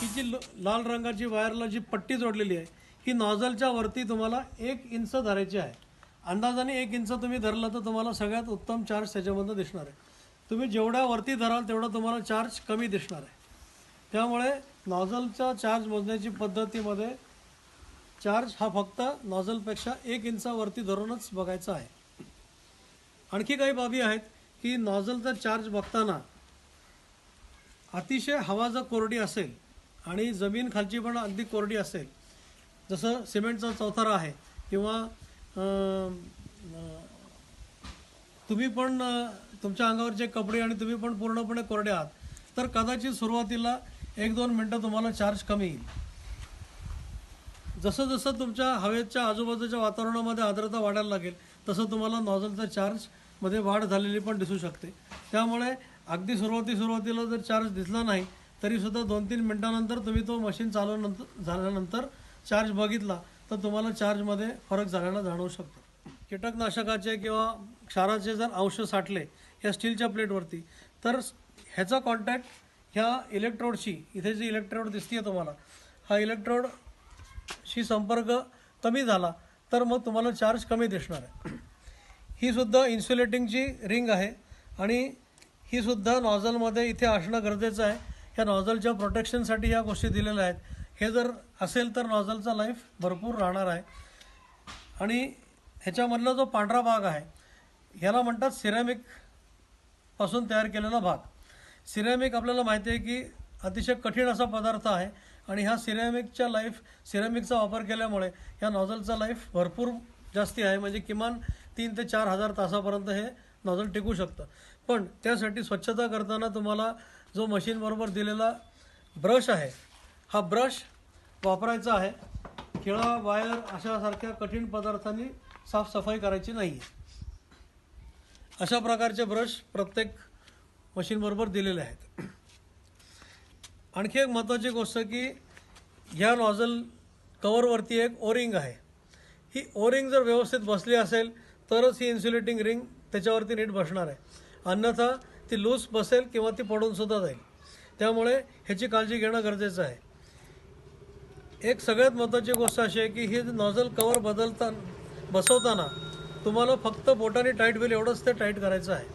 ही जी लाल रंगाची वायरला जी पट्टी जोडलेली आहे ही नॉझलच्या वरती तुम्हाला 1 इंच धरायची आहे। अंदाजाने 1 इंच तुम्ही धरलं तर तुम्हाला सगळ्यात उत्तम चार्ज त्याच्यामध्ये दिसणार आहे। तुम्ही जेवढ्या वरती धराल तेवढा तुम्हाला चार्ज कमी दिसणार आहे। त्यामुळे नॉझलचा चार्ज मोजण्याची पद्धतीमध्ये चार्ज हा फक्त नॉझलपेक्षा 1 इंचावरती धरूनच बघायचा आहे। आणखी काही बाबी आहेत की नॉझलचा चार्ज बघताना अतिशय हवा जर कोरडी असेल आणि जमीन खालची पण अगदी कोरडी असेल, जसं सिमेंटचा चौथरा आहे किंवा तुम्ही पण तुमच्या अंगावरचे कपडे आणि तुम्ही पण पूर्णपणे कोरडे आहात, तर कदाचित सुरुवातीला 1-2 मिनटं तुम्हाला चार्ज कमी येईल। जसं जसं तुमच्या हवेच्या आजूबाजूच्या वातावरणामध्ये आर्द्रता वाढायला लागेल तसं तुम्हाला नॉझलचा चार्जमध्ये वाढ झालेली पण दिसू शकते। त्यामुळे अगदी सुरुवातीला जर चार्ज दिसला नाही तरीसुद्धा 2-3 मिनटानंतर तुम्ही तो मशीन झाल्यानंतर चार्ज बघितला तर तुम्हाला चार्जमध्ये फरक झालेला जाणवू शकतो। कीटकनाशकाचे किंवा क्षाराचे जर अंश साठले या स्टीलच्या प्लेटवरती तर ह्याचा कॉन्टॅक्ट ह्या इलेक्ट्रोडशी, इथे जी इलेक्ट्रोड दिसते तुम्हाला, हा इलेक्ट्रोडशी संपर्क कमी झाला तर मग तुम्हाला चार्ज कमी दिसणार आहे। ही सुद्धा इन्सुलेटिंगची रिंग आहे आणि ही सुद्धा नॉझलमध्ये इथे असणं गरजेचं आहे। ह्या नॉझलच्या प्रोटेक्शनसाठी या गोष्टी दिलेल्या आहेत। हे जर असेल तर नॉझलचा लाईफ भरपूर राहणार आहे। आणि ह्याच्यामधला जो पांढरा भाग आहे ह्याला म्हणतात सिरॅमिक पासून तयार केलेला भाग। सिरॅमिक आपल्याला माहिती आहे की अतिशय कठीण असा पदार्थ आहे आणि ह्या सिरॅमिकचा वापर केल्यामुळे ह्या नॉझलचा लाईफ भरपूर जास्ती आहे, म्हणजे किमान 3 ते 4 हजार तासापर्यंत हे नॉझल टिकू शकतं। पण त्यासाठी स्वच्छता करताना तुम्हाला जो मशीनबरोबर दिलेला ब्रश आहे हा ब्रश वापरायचा आहे। खिळा, वायर अशासारख्या कठीण पदार्थांनी साफसफाई करायची नाही आहे। अशा प्रकारचे ब्रश प्रत्येक मशीनबरोबर दिलेले आहेत। आणखी एक महत्त्वाची गोष्ट की ह्या नॉझल कवरवरती एक ओरिंग आहे। ही ओरिंग जर व्यवस्थित बसली असेल तरच ही इन्सुलेटिंग रिंग त्याच्यावरती नीट बसणार आहे, अन्यथा ती लूज बसेल किंवा ती पडूनसुद्धा जाईल। त्यामुळे ह्याची काळजी घेणं गरजेचं आहे। एक सगळ्यात महत्त्वाची गोष्ट अशी आहे की हे नॉझल कवर बसवताना तुम्हाला फक्त बोटाने टाईट होईल एवढंच ते टाईट करायचं आहे।